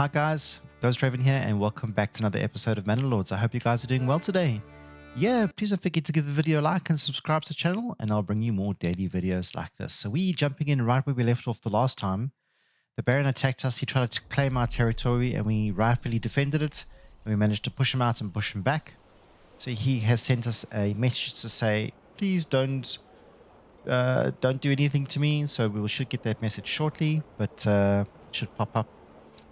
Hi guys, Ghost Raven here and welcome back to another episode of Manor Lords. I hope you guys are doing well today. Yeah, please don't forget to give the video a like and subscribe to the channel and I'll bring you more daily videos like this. So we jumping in right where we left off the last time. The Baron attacked us, he tried to claim our territory and we rightfully defended it. And we managed to push him out and push him back. So he has sent us a message to say, please don't do anything to me. So we should get that message shortly, but it should pop up.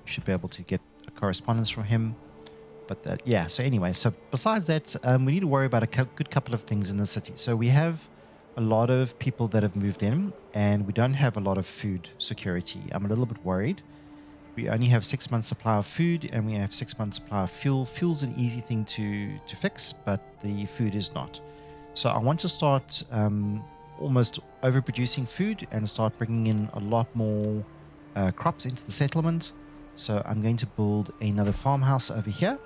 You should be able to get a correspondence from him. But yeah, so anyway, so besides that, we need to worry about a good couple of things in the city. So we have a lot of people that have moved in and we don't have a lot of food security. I'm a little bit worried. We only have 6 months supply of food and we have 6 months supply of fuel. Fuel's an easy thing to fix, but the food is not. So I want to start almost overproducing food and start bringing in a lot more crops into the settlement. So I'm going to build another farmhouse over here.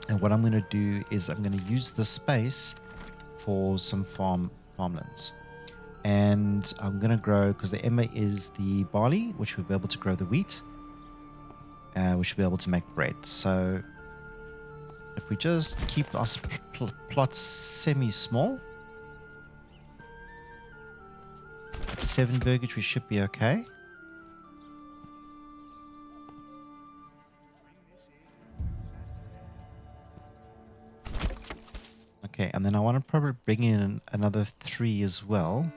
And what I'm going to do is I'm going to use this space for some farmlands. And I'm going to grow, because the emmer is the barley, which we'll be able to grow the wheat. Which will be able to make bread. So if we just keep our plots semi-small, at 7 burgage we should be okay. Okay, and then I want to probably bring in another 3 as well.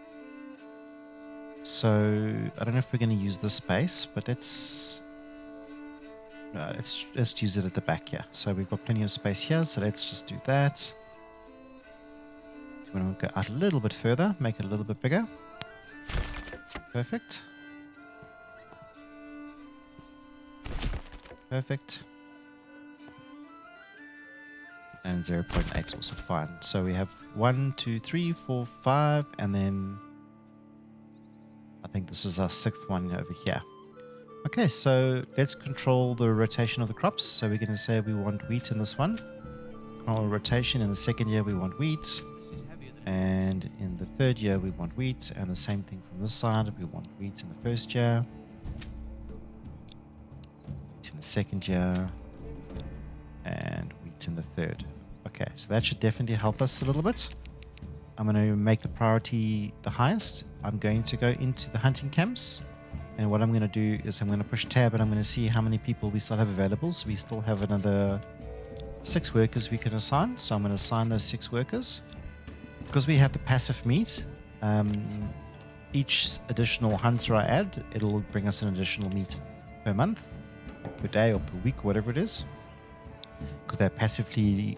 So I don't know if we're going to use this space, but let's use it at the back here. So we've got plenty of space here, so let's just do that. We're going to go out a little bit further, make it a little bit bigger. Perfect. Perfect. And 0.8 is also fine. So we have 1, 2, 3, 4, 5, and then I think this is our 6th one over here. Okay, so let's control the rotation of the crops. So we're going to say we want wheat in this one. Control rotation. In the 2nd year we want wheat. And in the 3rd year we want wheat. And the same thing from this side. We want wheat in the 1st year. Wheat in the 2nd year. And wheat in the 3rd. Okay, so that should definitely help us a little bit. I'm going to make the priority the highest. I'm going to go into the hunting camps. And what I'm going to do is I'm going to push tab and I'm going to see how many people we still have available. So we still have another 6 workers we can assign. So I'm going to assign those 6 workers. Because we have the passive meat, each additional hunter I add, it'll bring us an additional meat per month, or per day, or per week, or whatever it is. Because they're passively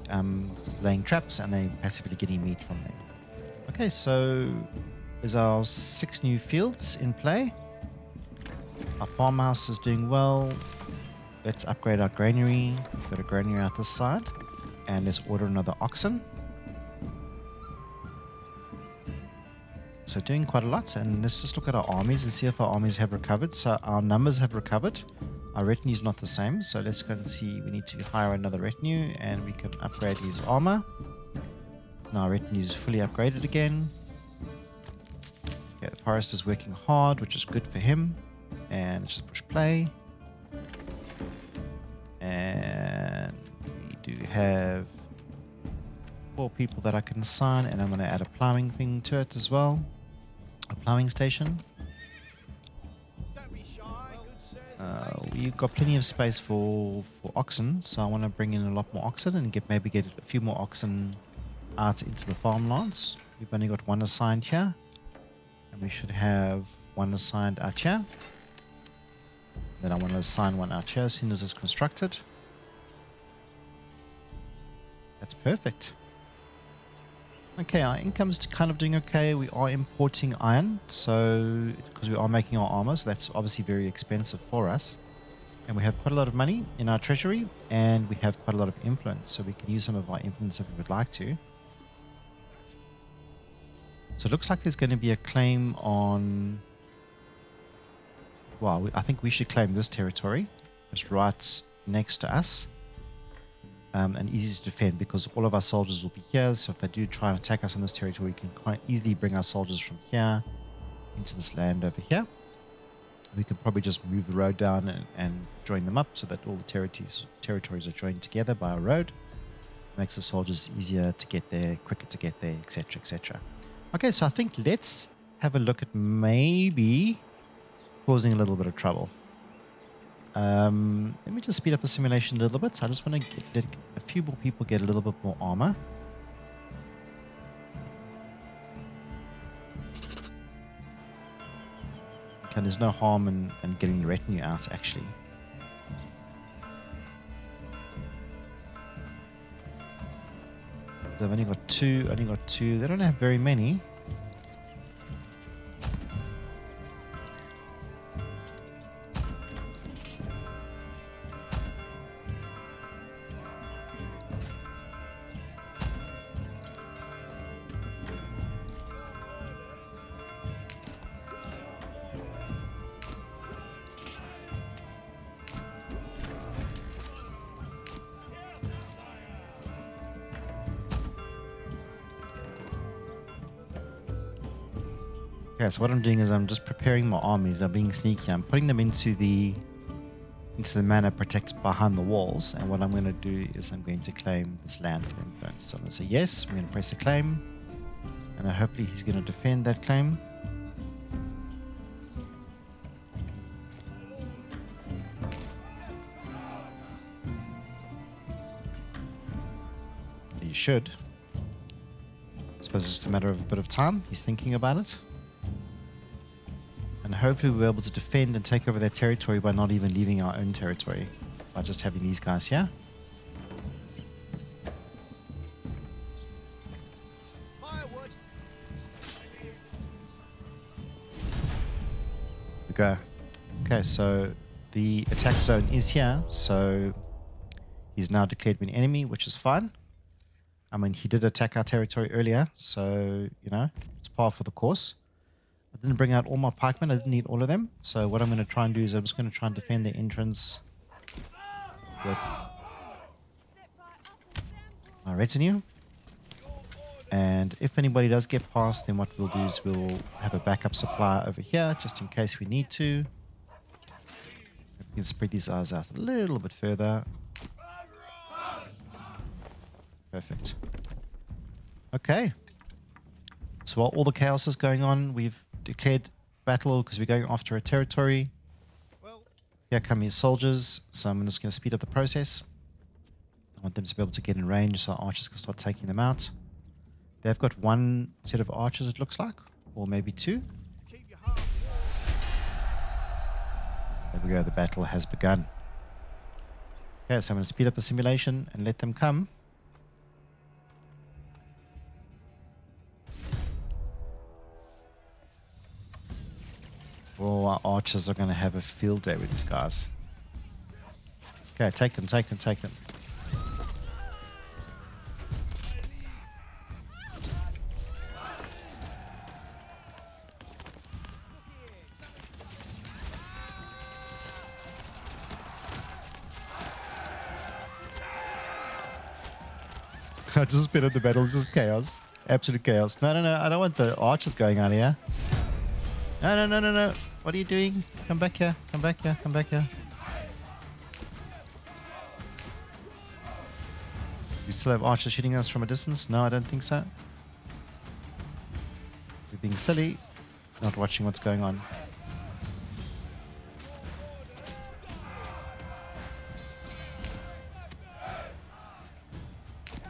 laying traps and they're passively getting meat from them. Okay, so there's our 6 new fields in play. Our farmhouse is doing well. Let's upgrade our granary. We've got a granary out this side. And let's order another oxen. So doing quite a lot. And let's just look at our armies and see if our armies have recovered. So our numbers have recovered. Our retinue is not the same. So let's go and see. We need to hire another retinue. And we can upgrade his armor. Now our retinue is fully upgraded again. Okay, the forest is working hard, which is good for him. And let's just push play. And we do have 4 people that I can assign, and I'm going to add a plowing thing to it as well. A plowing station. We've got plenty of space for oxen, so I want to bring in a lot more oxen and maybe get a few more oxen out into the farmlands. We've only got 1 assigned here, and we should have 1 assigned out here. Then I want to assign 1 out here as soon as it's constructed. That's perfect. Okay, our income's kind of doing okay. We are importing iron, so because we are making our armor, so that's obviously very expensive for us. And we have quite a lot of money in our treasury, and we have quite a lot of influence, so we can use some of our influence if we would like to. So it looks like there's going to be a claim on... Well, I think we should claim this territory. It's right next to us. And easy to defend because all of our soldiers will be here. So if they do try and attack us on this territory, we can quite easily bring our soldiers from here into this land over here. We could probably just move the road down and join them up so that all the territories are joined together by a road. Makes the soldiers easier to get there, quicker to get there, etc., etc. Okay, so I think let's have a look at maybe causing a little bit of trouble. Let me just speed up the simulation a little bit. So I just want to let a few more people get a little bit more armor. Okay, there's no harm in getting the retinue out, actually. So I've only got two. They don't have very many. Okay, so what I'm doing is I'm just preparing my armies. I'm being sneaky. I'm putting them into the manor protected behind the walls. And what I'm going to do is I'm going to claim this land for influence. So I'm going to say yes. I'm going to press a claim. And hopefully he's going to defend that claim. You should. I suppose it's just a matter of a bit of time. He's thinking about it. And hopefully we'll be able to defend and take over their territory by not even leaving our own territory. By just having these guys here. Firewood. We go. Okay, so the attack zone is here. So he's now declared me an enemy, which is fine. I mean, he did attack our territory earlier. So, you know, it's par for the course. I didn't bring out all my pikemen. I didn't need all of them. So what I'm going to try and do is I'm just going to try and defend the entrance with my retinue. And if anybody does get past, then what we'll do is we'll have a backup supply over here just in case we need to. We can spread these eyes out a little bit further. Perfect. Okay. So while all the chaos is going on, we've declared battle because we're going after a territory. Here come his soldiers, so I'm just going to speed up the process. I want them to be able to get in range so our archers can start taking them out. They've got one set of archers, it looks like, or maybe two. There we go, the battle has begun. Okay, so I'm going to speed up the simulation and let them come. Oh, our archers are going to have a field day with these guys. Okay, take them, take them, take them. I just spit at the battle, it's just chaos. Absolute chaos. No, no, no, I don't want the archers going on here. No, no, no, no, no. What are you doing? Come back here. Come back here. Come back here. We still have archers shooting us from a distance? No, I don't think so. We're being silly, not watching what's going on.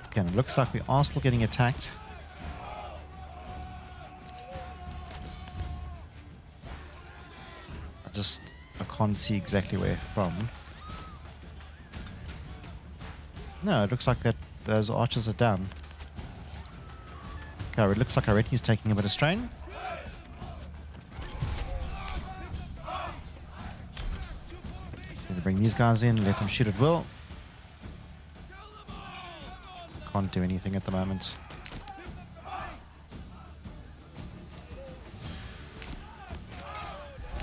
Okay, and it looks like we are still getting attacked. I can't see exactly where from. No, it looks like that those archers are down. Okay, it looks like our retinue's taking a bit of strain. Gonna bring these guys in, let them shoot at will. Can't do anything at the moment.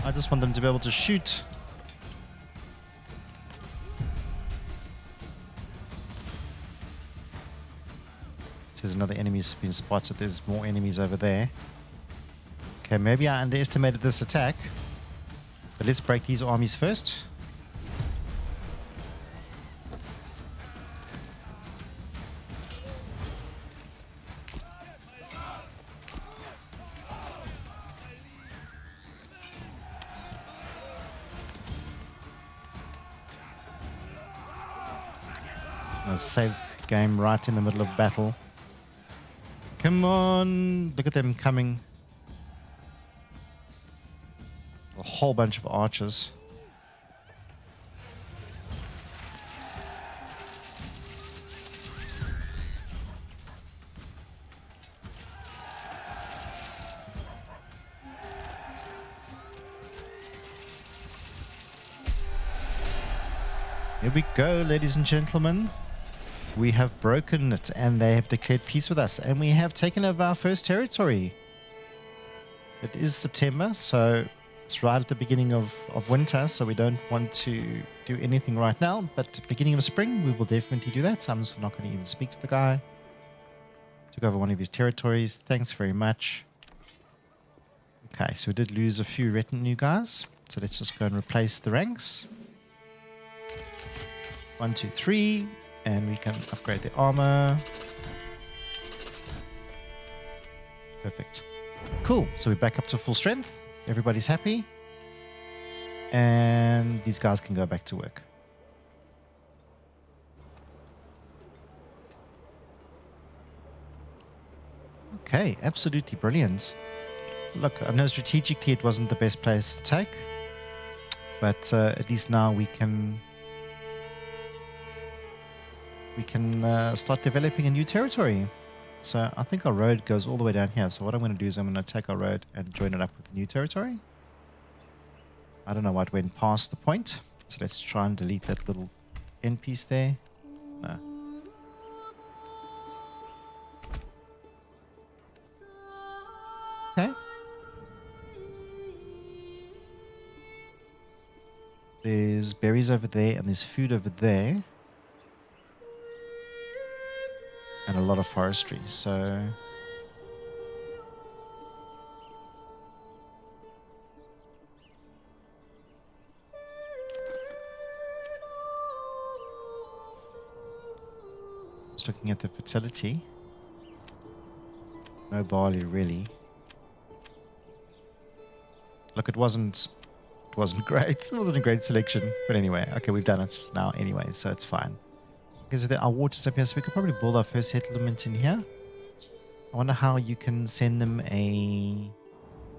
I just want them to be able to shoot. There's another enemy's been spotted. There's more enemies over there. Okay, maybe I underestimated this attack. But let's break these armies first. A save game right in the middle of battle. Come on, look at them coming. A whole bunch of archers. Here we go, ladies and gentlemen. We have broken it and they have declared peace with us, and we have taken over our first territory. It is September, so it's right at the beginning of winter, so we don't want to do anything right now, but beginning of spring we will definitely do that. So I'm just not going to even speak to the guy. Took over one of his territories. Thanks very much. Okay, so we did lose a few retinue guys, so let's just go and replace the ranks. 1, 2, 3. And we can upgrade the armor. Perfect. Cool. So we're back up to full strength. Everybody's happy. And these guys can go back to work. Okay, absolutely brilliant. Look, I know strategically it wasn't the best place to take, but at least now we can start developing a new territory. So I think our road goes all the way down here. So what I'm going to do is I'm going to take our road and join it up with the new territory. I don't know what went past the point. So let's try and delete that little end piece there. No. Okay. There's berries over there and there's food over there. And a lot of forestry, so just looking at the fertility. No barley really. Look, it wasn't great. It wasn't a great selection, but anyway, okay, we've done it now anyway, so it's fine. Because our water's up here, so we could probably build our first settlement in here. I wonder how you can send them a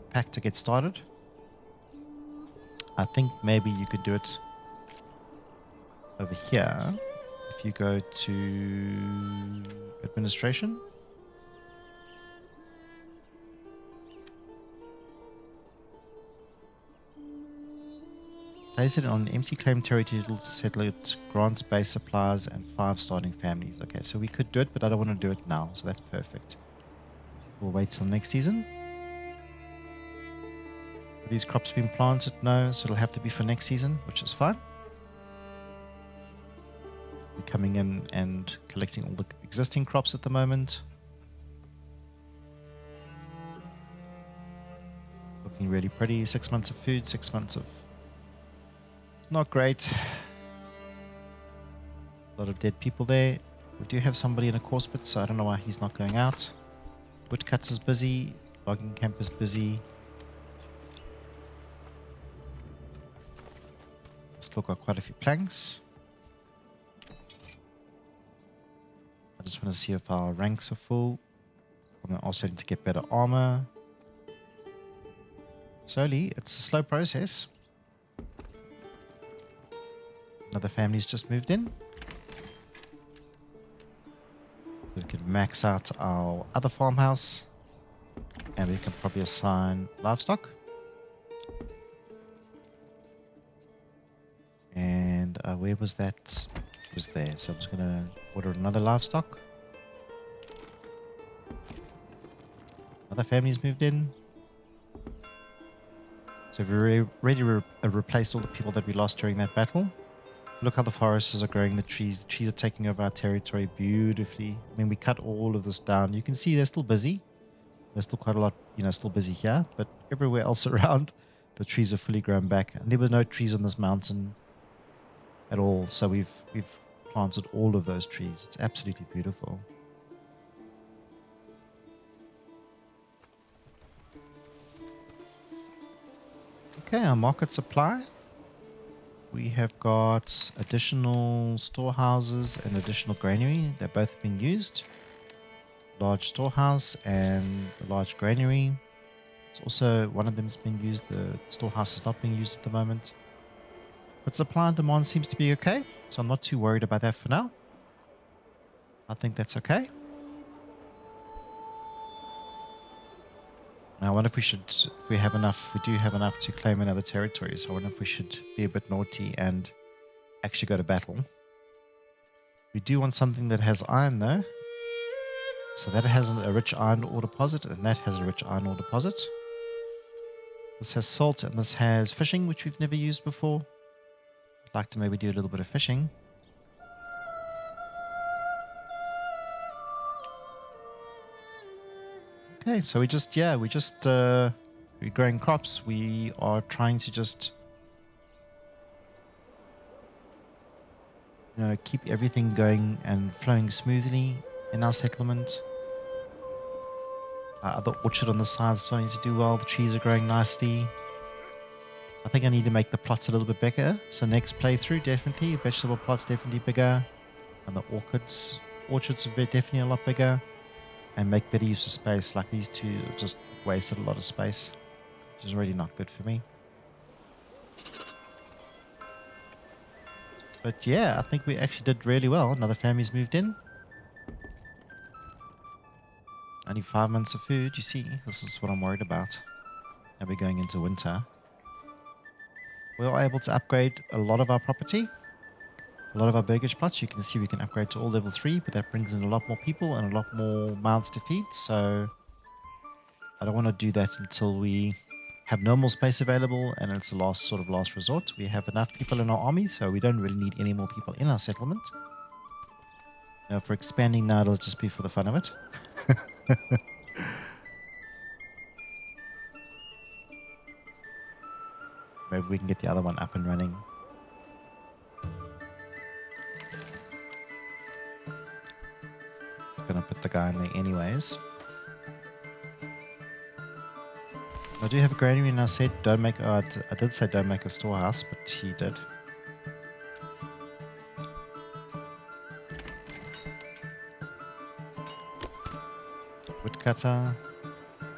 pack to get started. I think maybe you could do it over here. If you go to administration. Place it on an empty claim territory to settle it, grants base supplies and 5 starting families. Okay, so we could do it, but I don't want to do it now, so that's perfect. We'll wait till next season. Are these crops been planted? No, so it'll have to be for next season, which is fine. We're coming in and collecting all the existing crops at the moment. Looking really pretty. 6 months of food, 6 months of... Not great. A lot of dead people there. We do have somebody in a course bit, so I don't know why he's not going out. Woodcuts is busy. Logging camp is busy. Still got quite a few planks. I just want to see if our ranks are full. I'm also need to get better armor. Slowly, it's a slow process. Another family's just moved in. So we can max out our other farmhouse. And we can probably assign livestock. And where was that? It was there. So I'm just going to order another livestock. Other families moved in. So we've already replaced all the people that we lost during that battle. Look how the foresters are growing the trees. The trees are taking over our territory beautifully. I mean, we cut all of this down. You can see they're still busy. There's still quite a lot, still busy here. But everywhere else around, the trees are fully grown back, and there were no trees on this mountain at all. So we've planted all of those trees. It's absolutely beautiful. Okay, our market supply. We have got additional storehouses and additional granary. They're both being used. Large storehouse and the large granary. It's also, one of them is being used. The storehouse is not being used at the moment. But supply and demand seems to be okay, so I'm not too worried about that for now. I think that's okay. Now I wonder if we should, if we have enough, we do have enough to claim another territory, so I wonder if we should be a bit naughty and actually go to battle. We do want something that has iron though. So that has a rich iron ore deposit, and that has a rich iron ore deposit. This has salt, and this has fishing, which we've never used before. I'd like to maybe do a little bit of fishing. Okay, so we're growing crops. We are trying to just, keep everything going and flowing smoothly in our settlement. The orchard on the side is starting to do well. The trees are growing nicely. I think I need to make the plots a little bit bigger. So next playthrough, definitely vegetable plots definitely bigger, and the orchards are definitely a lot bigger, and make better use of space. Like these two just wasted a lot of space, which is really not good for me. But yeah, I think we actually did really well. Another family's moved in. Only 5 months of food, you see. This is what I'm worried about. Now we're going into winter. We are able to upgrade a lot of our property. A lot of our burgage plots, you can see we can upgrade to all level 3, but that brings in a lot more people and a lot more mouths to feed. So I don't want to do that until we have no more space available, and it's the last resort. We have enough people in our army, so we don't really need any more people in our settlement. Now for expanding now, it'll just be for the fun of it. Maybe we can get the other one up and running. Gonna put the guy in there anyways. I do have a granary, and I said don't make. I did say don't make a storehouse, but he did. Woodcutter,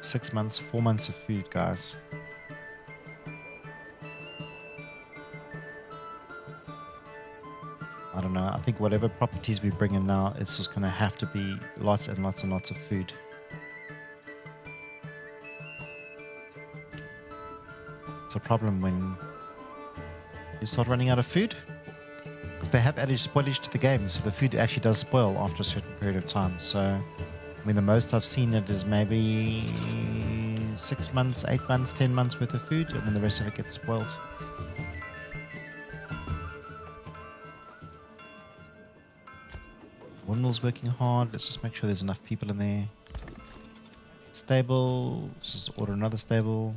6 months, 4 months of food, guys. I don't know. I think whatever properties we bring in now, it's just going to have to be lots and lots and lots of food. It's a problem when you start running out of food. Because they have added spoilage to the game, so the food actually does spoil after a certain period of time. So, I mean, the most I've seen it is maybe 6 months, 8 months, 10 months worth of food, and then the rest of it gets spoiled. Windmill's working hard. Let's just make sure there's enough people in there. Stable. Let's just order another stable.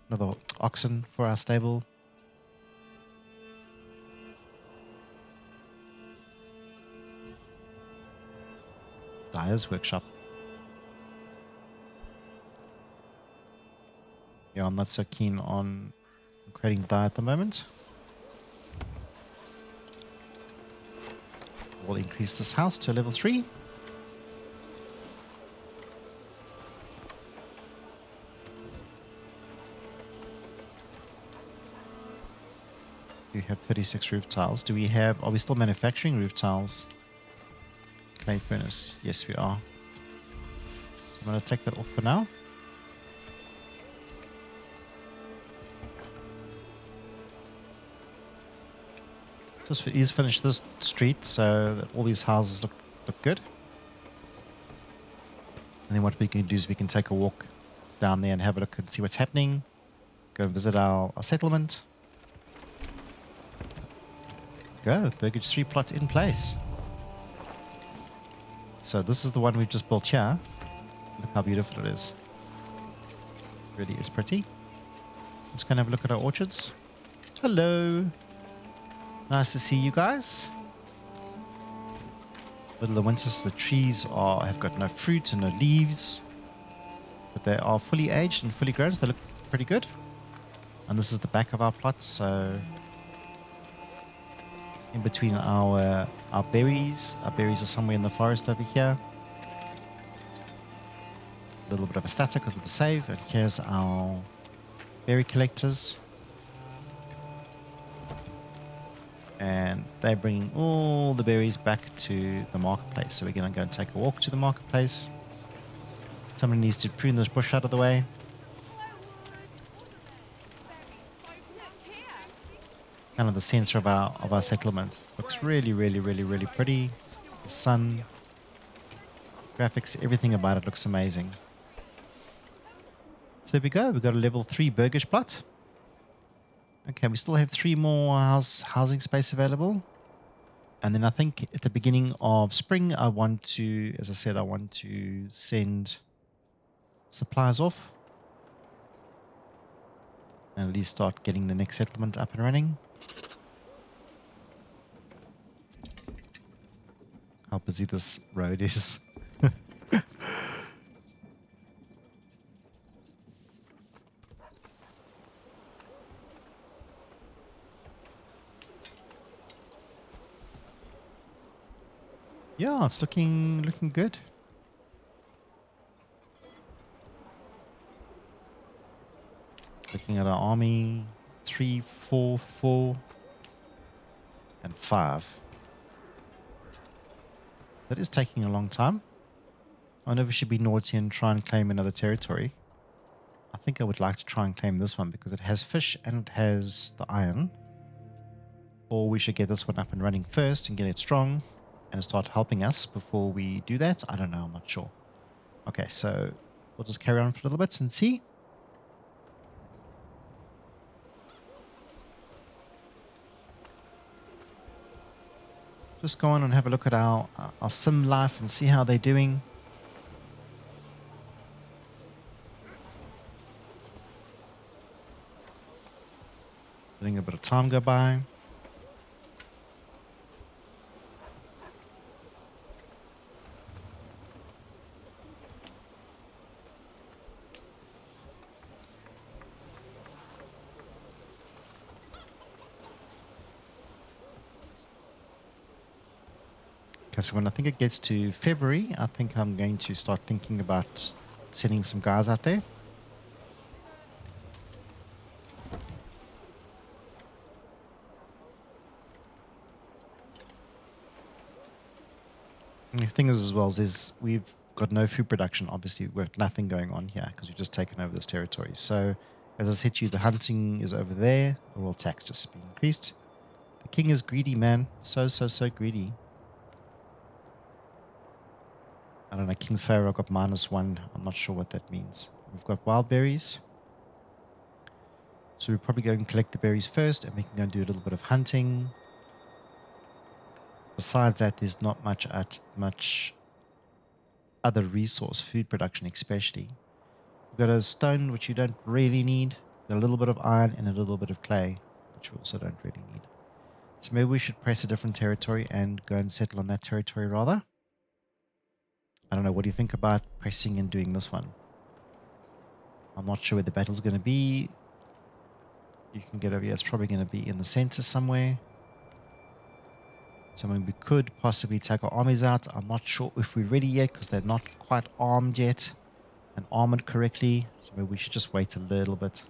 Another oxen for our stable. Dyer's workshop. Yeah, I'm not so keen on creating dye at the moment. We'll increase this house to level 3. We have 36 roof tiles. Do we have, are we still manufacturing roof tiles? Clay furnace. Yes, we are. I'm going to take that off for now. Just finish this street so that all these houses look good. And then what we can do is we can take a walk down there and have a look and see what's happening. Go and visit our settlement. Go, Burgage 3 plot in place. So this is the one we've just built here. Look how beautiful it is. It really is pretty. Let's go and have a look at our orchards. Hello. Nice to see you guys. Middle of winter, so the trees have got no fruit and no leaves. But they are fully aged and fully grown, so they look pretty good. And this is the back of our plot, so in between our berries are somewhere in the forest over here. A little bit of a static because of the save, and here's our berry collectors. And they're bringing all the berries back to the marketplace. So we're going to go and take a walk to the marketplace. Someone needs to prune this bush out of the way. Kind of the center of our settlement. Looks really, really, really, really pretty. The sun, graphics, everything about it looks amazing. So there we go. We've got a level 3 Burgage plot. Okay, we still have 3 more housing space available. And then I think at the beginning of spring, I want to, as I said, I want to send supplies off. And at least start getting the next settlement up and running. How busy this road is. Yeah, it's looking good. Looking at our army, 3, 4, 4, and 5. That is taking a long time. I wonder if we should be naughty and try and claim another territory. I think I would like to try and claim this one because it has fish and it has the iron. Or we should get this one up and running first and get it strong and start helping us before we do that. I don't know, I'm not sure. Okay, so we'll just carry on for a little bit and see. Just go on and have a look at our sim life and see how they're doing. Letting a bit of time go by. Okay, so when I think it gets to February, I think I'm going to start thinking about sending some guys out there. And the thing is as well is we've got no food production, obviously. We've got nothing going on here because we've just taken over this territory. So as I said to you, the hunting is over there. The royal tax just being increased. The king is greedy, man. So greedy. I don't know, King's Pharaoh got -1. I'm not sure what that means. We've got wild berries. So we're probably going to collect the berries first and we can go and do a little bit of hunting. Besides that, there's not much other resource, food production especially. We've got a stone, which you don't really need. We've got a little bit of iron and a little bit of clay, which we also don't really need. So maybe we should press a different territory and go and settle on that territory rather. I don't know, what do you think about pressing and doing this one? I'm not sure where the battle's going to be. You can get over here. It's probably going to be in the center somewhere. So I mean, we could possibly take our armies out. I'm not sure if we're ready yet because they're not quite armed yet and armored correctly. So maybe we should just wait a little bit.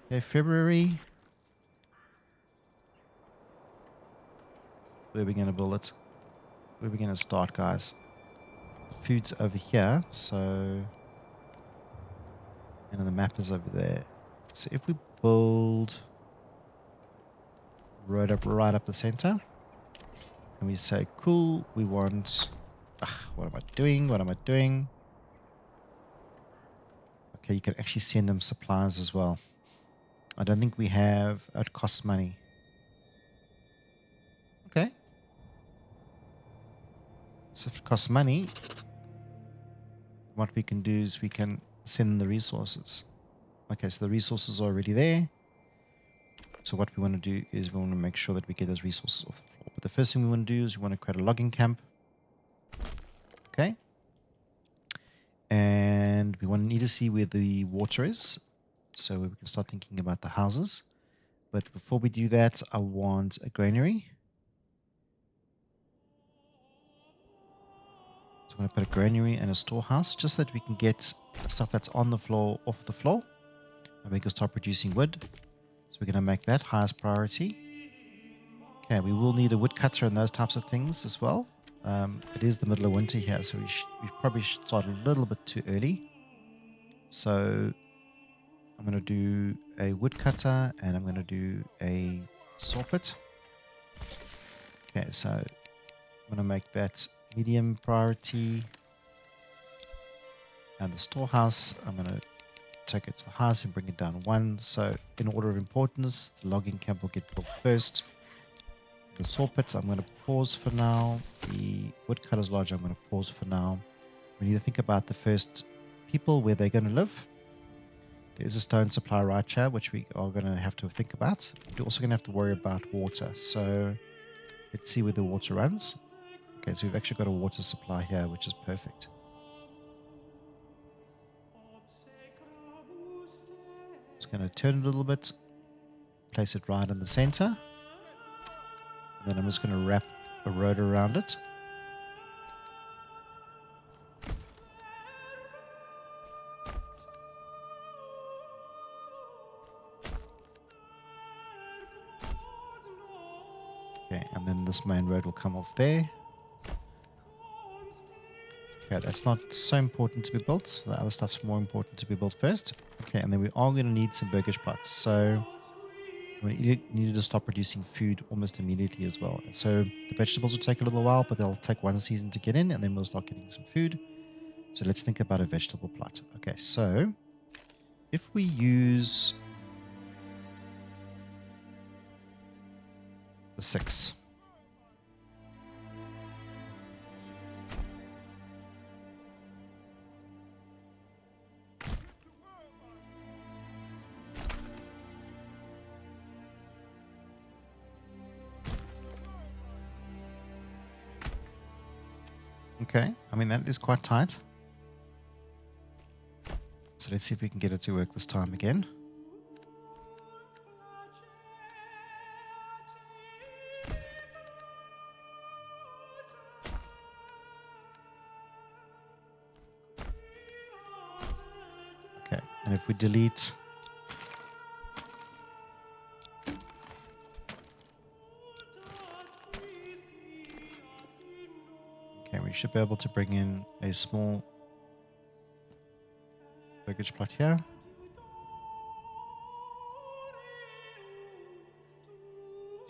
Okay, February. Where are we going to build it? Where are we going to start, guys? Food's over here, so... And the map is over there. So if we build... road up right up the center. And we say, cool, we want... what am I doing? Okay, you can actually send them supplies as well. I don't think we have... it costs money. Okay. So if it costs money, what we can do is we can send the resources. Okay, so the resources are already there. So what we want to do is we want to make sure that we get those resources off the floor. But the first thing we want to do is we want to create a logging camp. Okay. And we want to need to see where the water is, so we can start thinking about the houses. But before we do that, I want a granary. So I'm going to put a granary and a storehouse just so that we can get the stuff that's on the floor off the floor, and we can start producing wood. So we're going to make that highest priority. Okay, we will need a woodcutter and those types of things as well. It is the middle of winter here, so we probably should start a little bit too early. So I'm going to do a woodcutter and I'm going to do a saw pit. Okay, so I'm going to make that medium priority. And the storehouse, I'm going to take it to the highest and bring it down 1. So in order of importance, the logging camp will get built first. The saw pits, I'm going to pause for now. The woodcutter's lodge, I'm going to pause for now. We need to think about the first people, where they're going to live. There's a stone supply right here, which we are going to have to think about. We're also going to have to worry about water. So let's see where the water runs. Okay, so we've actually got a water supply here, which is perfect. Just going to turn it a little bit, place it right in the center. And then I'm just going to wrap a road around it. Okay, and then this main road will come off there. Okay, that's not so important to be built. The other stuff's more important to be built first. Okay, and then we are going to need some burgage plots. So we needed to stop producing food almost immediately as well. So the vegetables will take a little while, but they'll take 1 season to get in, and then we'll start getting some food. So let's think about a vegetable plot. Okay, so if we use the 6. Okay, I mean, that is quite tight. So let's see if we can get it to work this time again. Okay, and if we delete we should be able to bring in a small burgage plot here.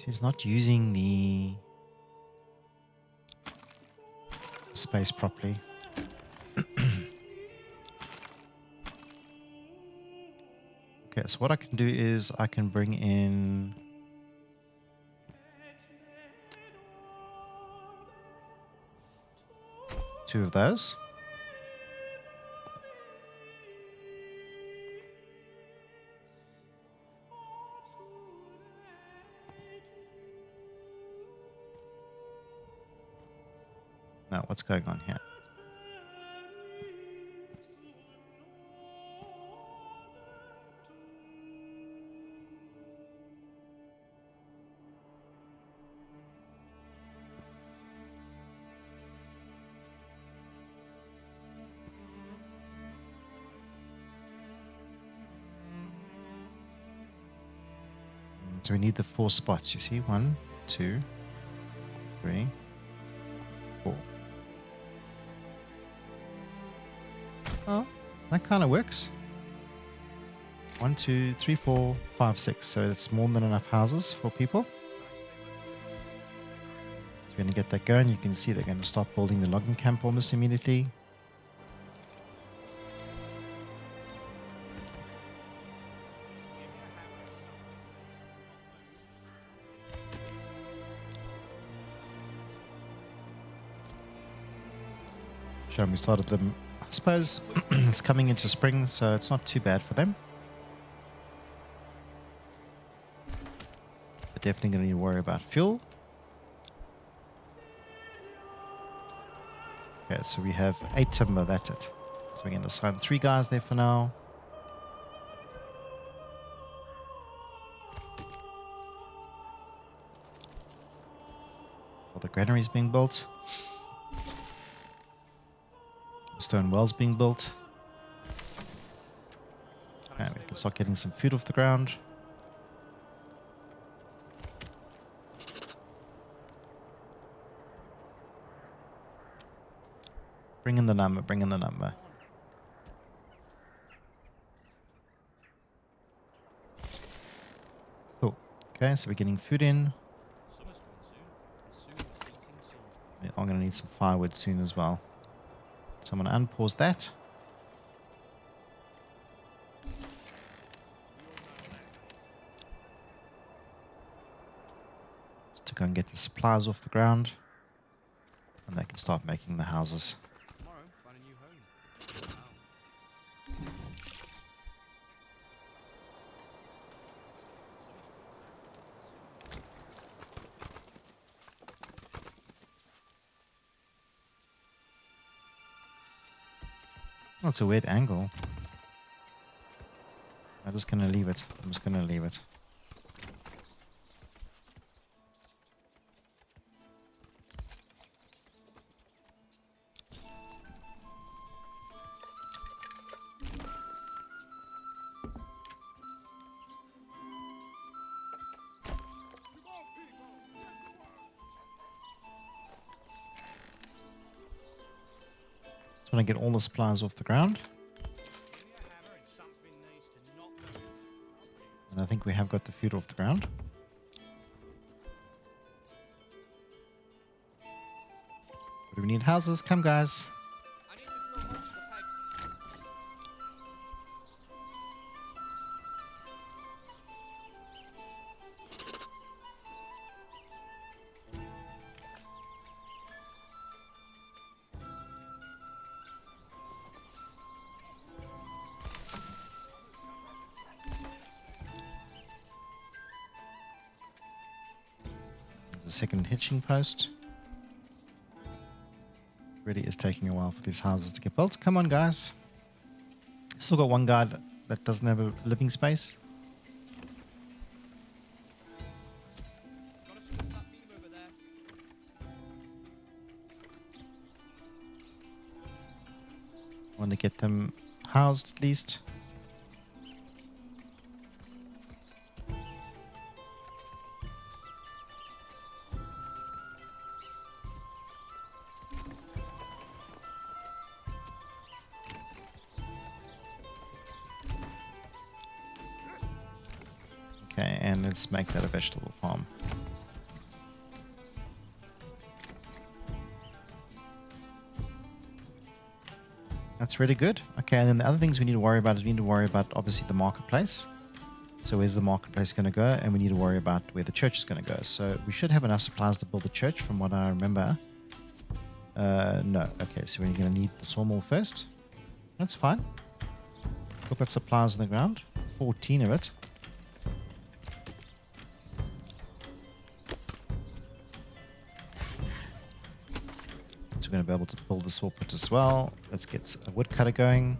He's not using the space properly. Okay, so what I can do is I can bring in two of those. Now, what's going on here? So we need the 4 spots, you see? 1, 2, 3, 4. Oh, that kind of works. 1, 2, 3, 4, 5, 6. So it's more than enough houses for people. So we're going to get that going. You can see they're going to start building the logging camp almost immediately. We started suppose it's coming into spring, so it's not too bad for them. But definitely going to need to worry about fuel. Okay, so we have 8 timber, that's it. So we're going to assign 3 guys there for now. All the granaries being built. Stone wells being built. And we can start getting some food off the ground. Bring in the number, bring in the number. Cool. Okay, so we're getting food in. I'm going to need some firewood soon as well. So I'm going to unpause that. Just to go and get the supplies off the ground. And they can start making the houses. Oh, it's a weird angle. I'm just going to leave it. I'm just going to leave it. Want to get all the supplies off the ground. And I think we have got the food off the ground. But we need houses. Come, guys. The second hitching post. Really is taking a while for these houses to get built. Come on, guys. Still got one guy that doesn't have a living space. Want to get them housed at least. Okay, and let's make that a vegetable farm. That's really good. Okay, and then the other things we need to worry about is we need to worry about obviously the marketplace. So where's the marketplace going to go? And we need to worry about where the church is going to go. So we should have enough supplies to build a church from what I remember. No. Okay, so we're going to need the sawmill first. That's fine. We've got supplies on the ground. 14 of it. So we're going to be able to build the saw pit as well. Let's get a woodcutter going.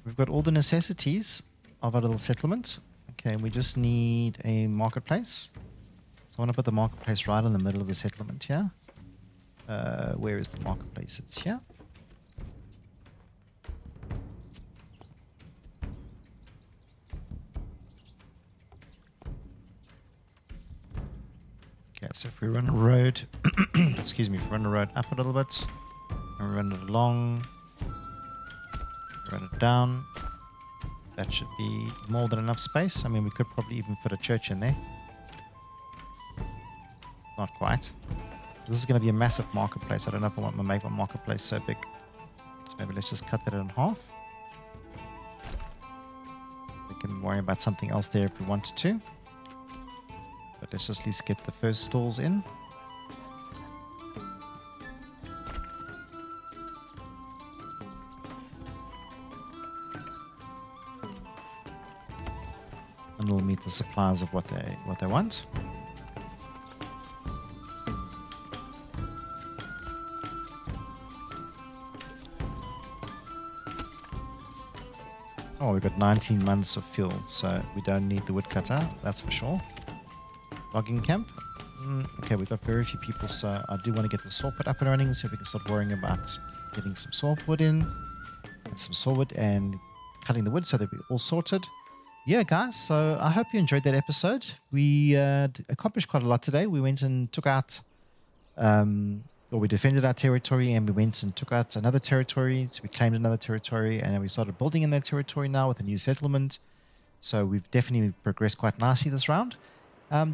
We've got all the necessities of our little settlement. Okay, we just need a marketplace. So I want to put the marketplace right in the middle of the settlement here. Where is the marketplace? It's here. Okay, so if we run a road, excuse me, if we run the road up a little bit, and we run it along, run it down, that should be more than enough space. I mean, we could probably even fit a church in there. Not quite. This is going to be a massive marketplace. I don't know if I want to make my marketplace so big. So maybe let's just cut that in half. We can worry about something else there if we wanted to. But let's just at least get the first stalls in. the supplies of what they want. Oh, we've got 19 months of fuel, so we don't need the woodcutter, that's for sure. Logging camp. Okay, we've got very few people, so I do want to get the saw pit up and running so we can start worrying about getting some sawwood in, get some sawwood and cutting the wood so that we're all sorted. Yeah, guys, so I hope you enjoyed that episode. We accomplished quite a lot today. We went and took out, or we defended our territory, and we went and took out another territory. So we claimed another territory, and we started building in that territory now with a new settlement. So we've definitely progressed quite nicely this round.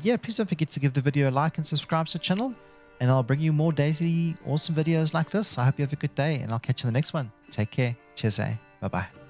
Yeah, please don't forget to give the video a like and subscribe to the channel, and I'll bring you more daily awesome videos like this. I hope you have a good day, and I'll catch you in the next one. Take care. Cheers, bye-bye.